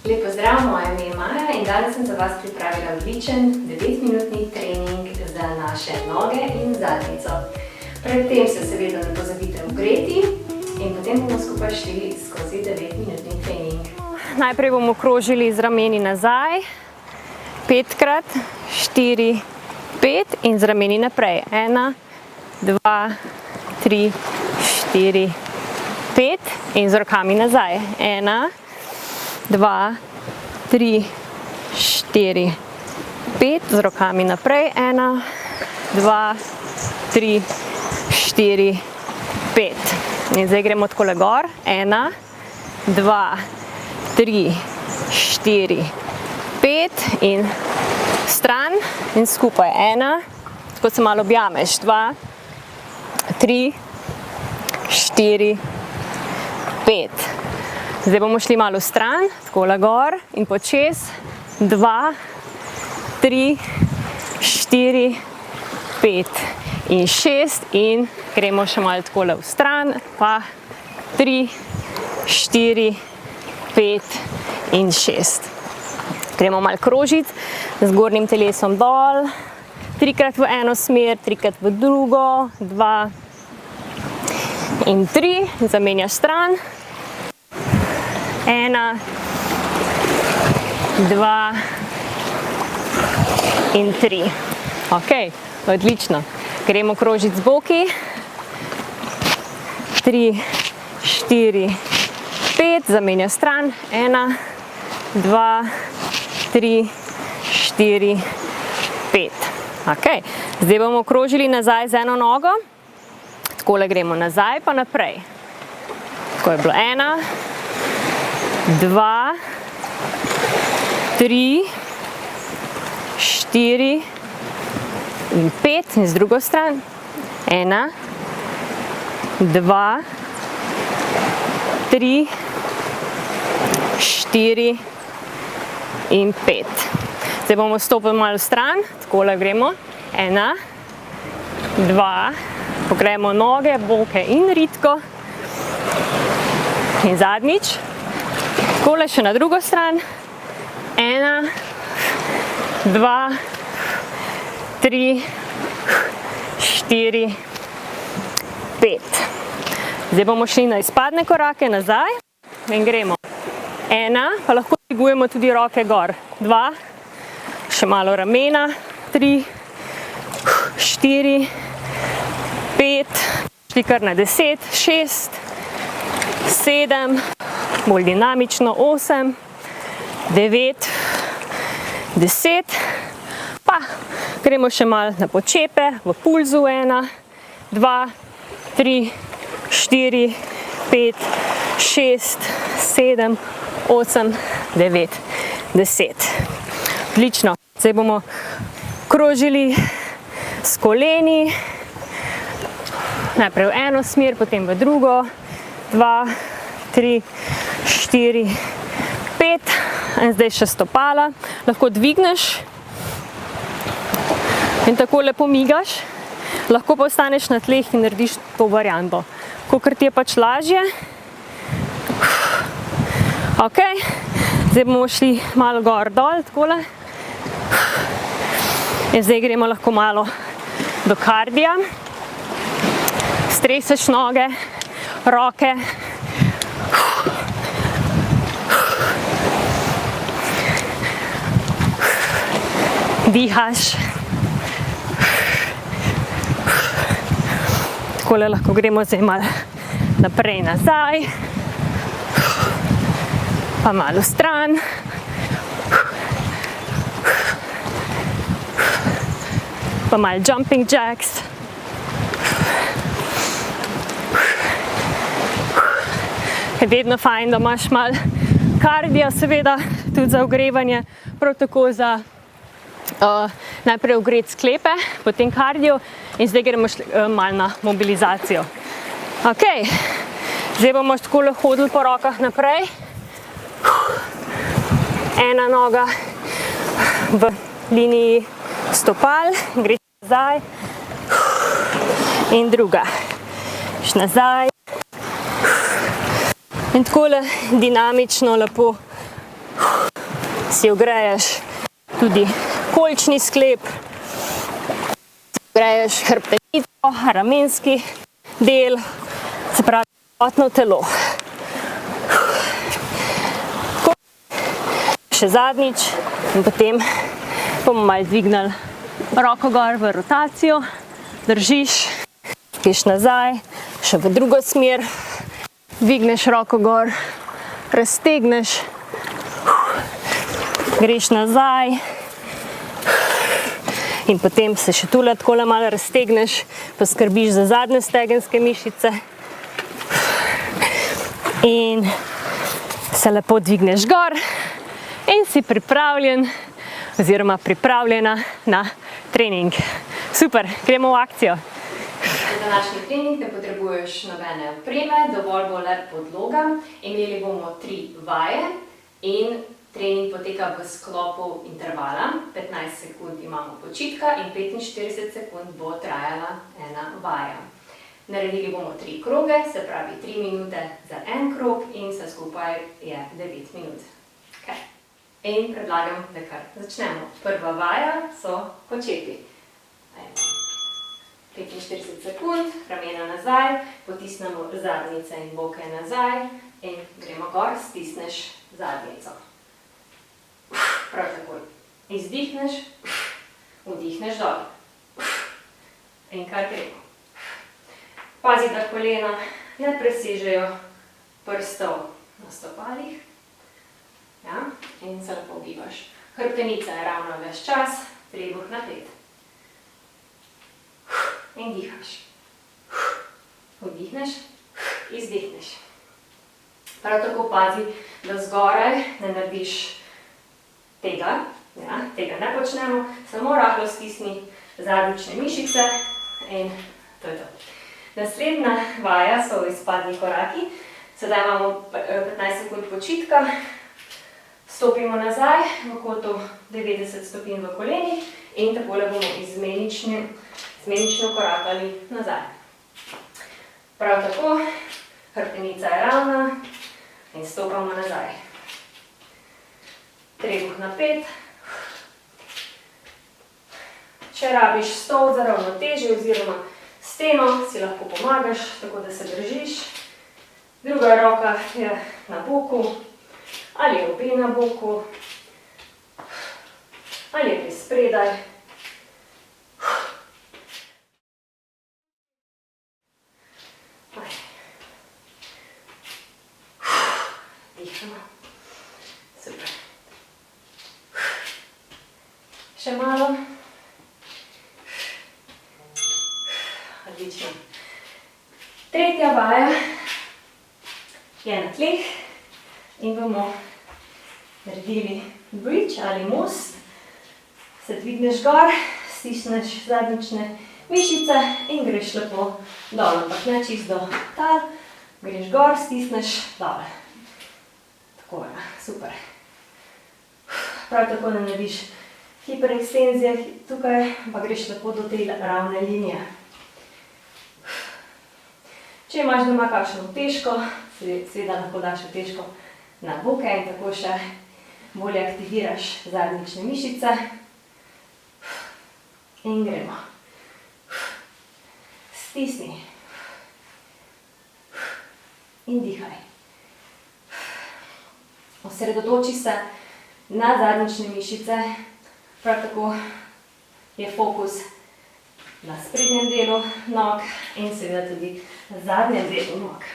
Lep pozdrav, moje ime je Maja in danes sem za vas pripravila odličen 9-minutni trening za naše noge in zadnjico. Predtem se seveda ne pozabite ogreti in potem bomo skupaj šli skozi 9-minutni trening. Najprej bomo krožili z rameni nazaj, 5x, 4, 5 in z rameni naprej. 1, 2, 3, 4, 5 in z rokami nazaj. 1, 2, 3, 4, 5 z rokami naprej. 1, 2, 3, 4, 5. In zdaj gremo takole gor. 1, 2, 3, 4, 5 in stran in skupaj. 1, tako se malo objameš. 2, 3, 4, 5. Zdaj bomo šli malo stran, takole gor in počez. 2, 3, 4, 5 in 6 in gremo še malo takole v stran, pa 3, 4, 5 in 6. Gremo malo krožiti z zgornjim telesom dol, 3x v eno smer, 3x v drugo, 2 in 3, zamenjaš stran. 1, 2 in 3. Ok, odlično. Gremo krožiti z boki. 3, 4, 5, zamenjaš stran. 1, 2, 3, 4, 5. Ok, zdaj bomo krožili nazaj z eno nogo. Takole gremo nazaj pa naprej. Tako je bilo 1, 2, 3, 4 in 5 in z drugo stran. 1, 2, 3, 4 in 5. Zdaj bomo stopili malo stran, takole gremo. 1, 2, pogremo noge, boke in ritko. In zadnjič. Takole še na drugo stran. 1, 2, 3, 4, 5. Zdaj bomo šli na izpadne korake nazaj in gremo. 1, pa lahko dvigujemo tudi roke gor. 2, še malo ramena. 3, 4, 5, šli kar na 10, 6, 7, bolj dinamično 8, 9, 10, pa gremo še malo na počepe, v pulzu. 1, 2, 3, 4, 5, 6, 7, 8, 9, 10. Odlično. Zdaj bomo krožili s koleni, najprej v eno smer, potem v drugo. 2, 3, 4, 5 in zdaj še stopala. Lahko dvigneš in tako lepo migaš. Lahko pa ostaneš na tleh in narediš to varianto. Kakor ti je pač lažje. Ok, zdaj bomo šli malo gor dol, takole. In zdaj gremo lahko malo do kardija. Streseš noge, roke. Dihaš. Takole lahko gremo zdaj malo naprej, nazaj. Pa malo stran. Pa malo jumping jacks. Je vedno fajn, da imaš malo kardija, seveda, tudi za ogrevanje, prav tako za najprej ogreti sklepe, potem kardio in zdaj gremo malo na mobilizacijo. Ok, zdaj bomo takole hodili po rokah naprej. Ena noga v liniji stopal, greš nazaj in druga. Greš nazaj. In takole dinamično lepo Si ogreješ tudi kolčni sklep, si ogreješ hrbtenico, ramenski del, se pravi celotno telo. Še zadnjič in potem bomo malo dvignili roko gor v rotacijo, držiš, greš nazaj, še v drugo smer, dvigneš roko gor, raztegneš, greš nazaj in potem se še tule takole malo raztegneš, poskrbiš za zadnje stegenske mišice in se lepo dvigneš gor in si pripravljen oziroma pripravljena na trening. Super, gremo v akcijo. Za današnji trening ne potrebuješ nobene opreme, dovolj bo le podloga. Imeli bomo 3 vaje in trening poteka v sklopu intervala. 15 sekund imamo počitka in 45 sekund bo trajala ena vaja. Naredili bomo 3 kroge, se pravi 3 minute za en krog in vse skupaj je 9 minut. Okay. In predlagam, da kar začnemo. Prva vaja so počepi. 45 sekund, ramena nazaj, potisnemo zadnjice in boke nazaj in gremo gor, stisneš zadnjico. Prav tako izdihneš, vdihneš dol. In kar gremo. Pazi, da kolena ne presežejo prstov na stopalih. Ja, in se lepo gibaš. Hrbtenica je ravno ves čas, trebuh napet. In dihaš. Vdihneš, izdihneš. Prav tako pazi, da zgoraj ne narediš tega. Ja, tega ne počnemo, samo rahlo stisni zadnjične mišice in to je to. Naslednja vaja so izpadni koraki. Sedaj imamo 15 sekund počitka. Stopimo nazaj v kotu 90 stopinj v kolenih in takole bomo izmenično korakali nazaj. Prav tako, hrbtenica je ravna in stopamo nazaj. Trebuh napet. Če rabiš stol za ravnotežje oziroma steno, si lahko pomagaš, tako da se držiš. Druga roka je na boku. Ali je obe na boku, ali je spredaj. Dihamo. Super. Še malo. Odlično. Tretja vaja je na tleh. In bomo naredili bridge ali most. Se dvigneš gor, stisneš zadnjične mišice in greš lepo dol. Ampak ne čisto do tal, greš gor, stisneš dol. Tako je, super. Prav tako ne narediš hiperekstenzije tukaj, pa greš lepo do te ravne linije. Če imaš doma kakšno utežko, seveda lahko daš utežko na boke in tako še bolje aktiviraš zadnjične mišice. In gremo. Stisni. In dihaj. Osredotoči se na zadnjične mišice. Prav tako je fokus na sprednjem delu nog in seveda tudi na zadnjem delu nog.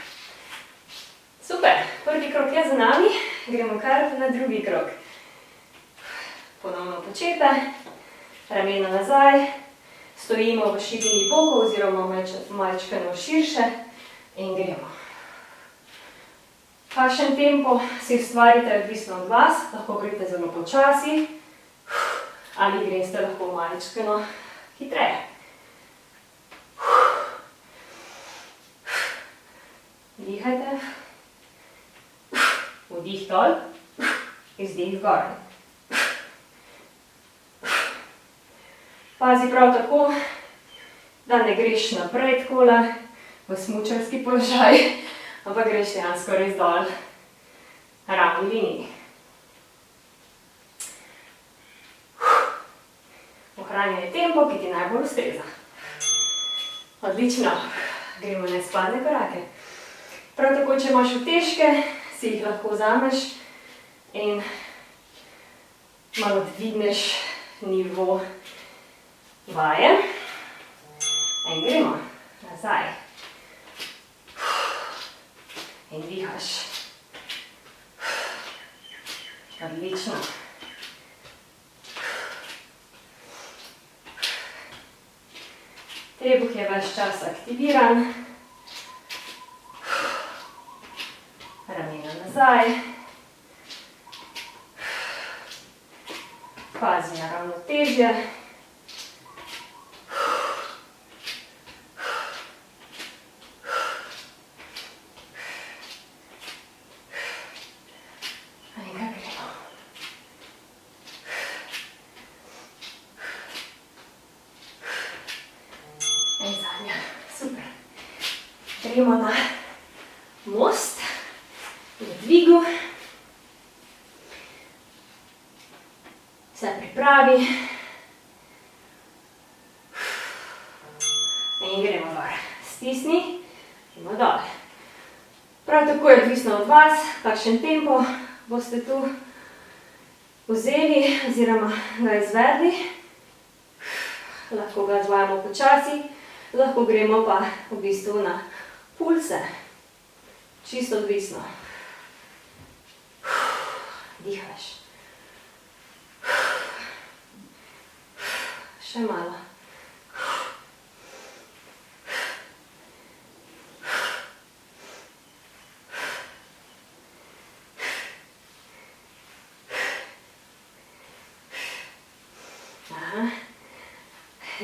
Super, prvi krog je za nami, gremo kar na drugi krog. Ponovno počepe, ramena nazaj, stojimo v širini bokov oziroma malčkano širše in gremo. Kakšen tempo si ustvarite, odvisno od vas, lahko greste zelo počasi ali greste lahko malčkano hitreje. Dihajte. Vdih dol, izdih zgoraj. Pazi prav tako, da ne greš naprej takole v smučarski položaj, ampak greš dejansko res dol na ravni liniji. ohranjaj tempo, ki ti najbolj ustreza. Odlično. Gremo na izpadne korake. Prav tako, če imaš utežke, si jih lahko vzameš in malo dvigneš nivo vaje. In gremo nazaj. In dihaš. Odlično. Trebuh je ves čas aktiviran. Ramena nazaj. Pazi na ravnotežje. In zadnja. Super. Gremo na most. V dvigu. Se pripravi. In gremo gor. Stisni. Gremo dol. Prav tako je odvisno od vas, kakšen tempo boste tu vzeli oziroma ga izvedli. Lahko ga izvajamo počasi, lahko gremo pa v bistvu na pulse. Čisto odvisno. Dihaš. Še malo.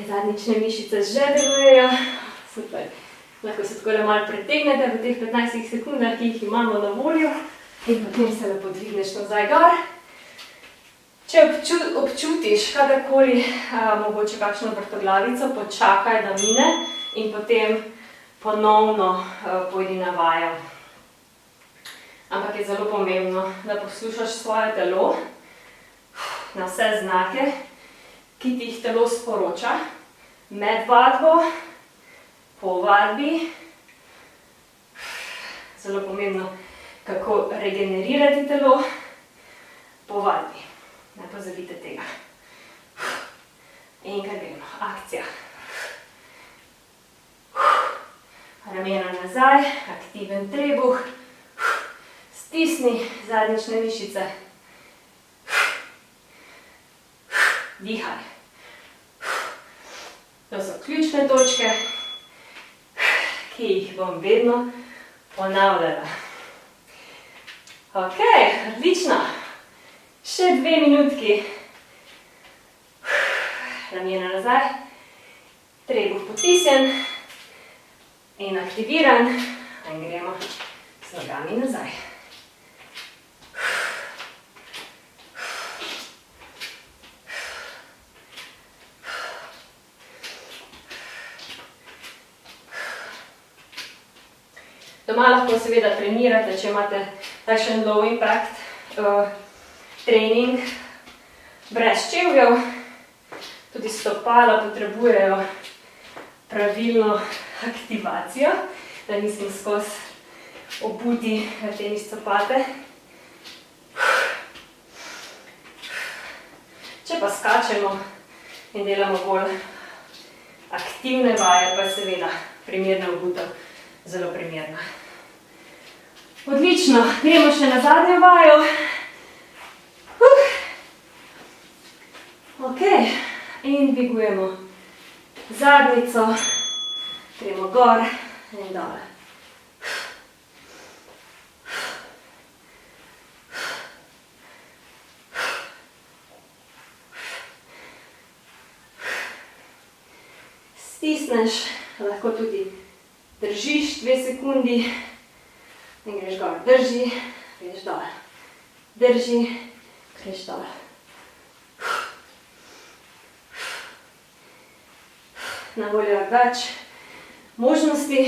Zadnjične mišice že delujejo. Super. Lahko se takole malo pretegnete v teh 15 sekundah, ki jih imamo na voljo. In potem se lepo dvigneš nazaj gor. Če občutiš kadarkoli mogoče kakšno vrtoglavico, počakaj, da mine in potem ponovno pojdi na vajo. Ampak je zelo pomembno, da poslušaš svoje telo na vse znake, ki ti jih telo sporoča med vadbo, po vadbi. Zelo pomembno, kako regenerirati telo po vadbi. Ne pozabite tega. In kar gremo. Akcija. Ramena nazaj, aktiven trebuh. Stisni zadnjične mišice. Dihaj. To so ključne točke, ki jih bom vedno ponavljala. Ok, odlično. Še 2 minutki. Ramena nazaj. Trebuh potisnjen in aktiviran. In gremo z nogami nazaj. Doma lahko seveda trenirate, če imate takšen low impact trening brez čevljev. Tudi stopala potrebujejo pravilno aktivacijo, da nismo skozi obuti v tenis copate. Če pa skačemo in delamo bolj aktivne vaje, pa seveda primerna obutev zelo primerna. Odlično, gremo še na zadnjo vajo. Ok, in dvigujemo zadnjico, gremo gor in dol. Stisneš, lahko tudi držiš 2 sekundi in greš gor. Drži, greš dol. Drži, greš dol. Na voljo je več možnosti.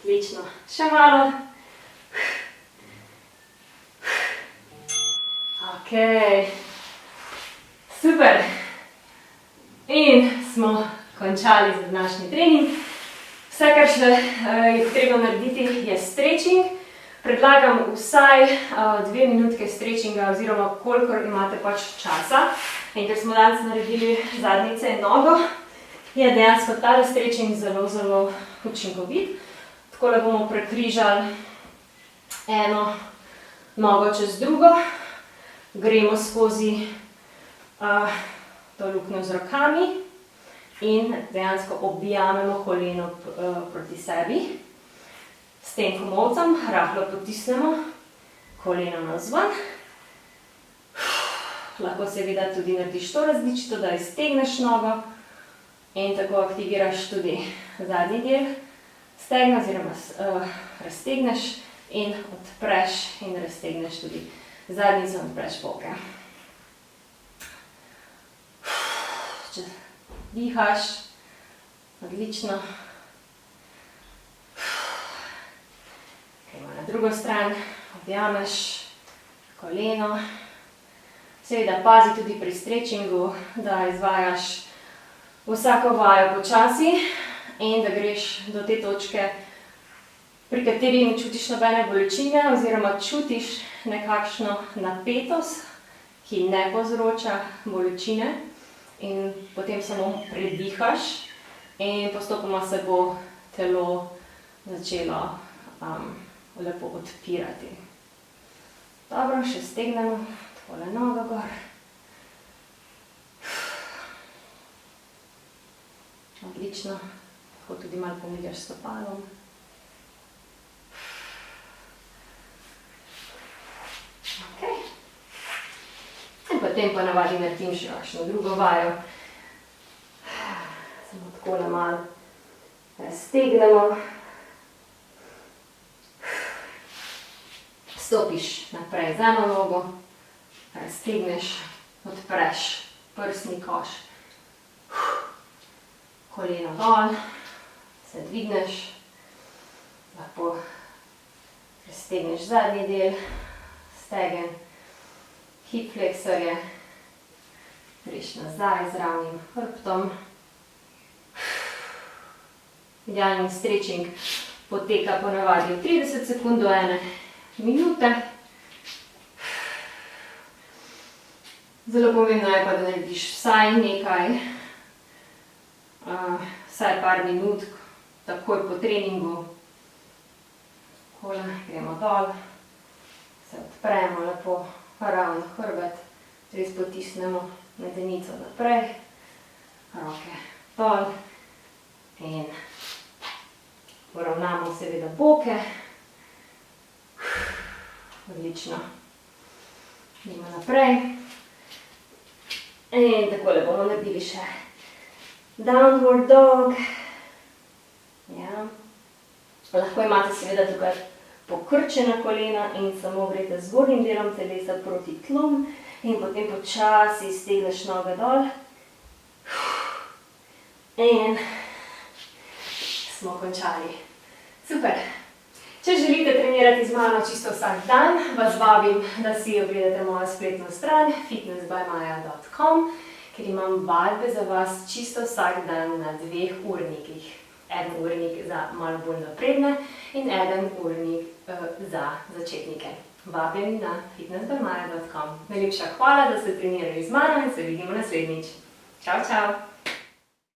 Odlično. Še malo. Ok. Super. In smo končali za današnji trening. Vse, kar še je potrebno narediti, je stretching. Predlagam vsaj 2 minutke stretchinga oziroma kolikor imate pač časa. In ker smo danes naredili zadnjice in nogo, je dejansko tale stretching zelo, zelo učinkovit. Takole bomo prekrižali eno nogo čez drugo. Gremo skozi to luknjo z rokami in dejansko objamemo koleno proti sebi. S tem komolcem rahlo potisnemo koleno navzven. Lahko seveda tudi narediš to različico, da iztegneš nogo in tako aktiviraš tudi zadnji del stegna oziroma raztegneš in odpreš in raztegneš tudi zadnjico in odpreš boke. Če dihaš, odlično. Gremo na drugo stran, objameš koleno. Seveda pazi tudi pri stretchingu, da izvajaš vsako vajo počasi in da greš do te točke, pri kateri ne čutiš nobene bolečine oziroma čutiš nekakšno napetost, ki ne povzroča bolečine in potem samo predihaš in postopoma se bo telo začelo lepo odpirati. Dobro, še stegnemo, takole nogo gor. Odlično, lahko tudi malo pomagaš s stopalom. Okay. In potem pa navadi naredim še kakšno drugo vajo. Samo takole malo raztegnemo. Stopiš naprej z eno nogo, raztegneš, odpreš prsni koš. Koleno dol, se dvigneš, lahko raztegneš zadnji del, stegen, hip fleksorje, greš nazaj z ravnim hrbtom. Idealni stretching poteka ponavadi od 30 sekund do 1 minute. Zelo pomembno je pa, da narediš vsaj nekaj, vsaj par minut, takoj po treningu. Takole, gremo dol, se odpremo lepo, ravno hrbet, res potisnemo medenico naprej, roke dol in poravnamo seveda boke. Odlično. Idemo naprej. In takole bomo naredili še downward dog. Ja. Lahko imate seveda tukaj pokrčena kolena in samo greste z zgornjim delom telesa proti tlom in potem počasi stegneš noge dol. In smo končali. Super. Če želite trenirati z mano čisto vsak dan, vas vabim, da si ogledate mojo spletno stran fitnessbymaja.com, ker imam vadbe za vas čisto vsak dan na 2 urnikih. 1 urnik za malo bolj napredne in 1 urnik za začetnike. Vabim na fitnessbymaja.com. Najlepša hvala, da ste trenirali z mano in se vidimo naslednjič. Čau, čau!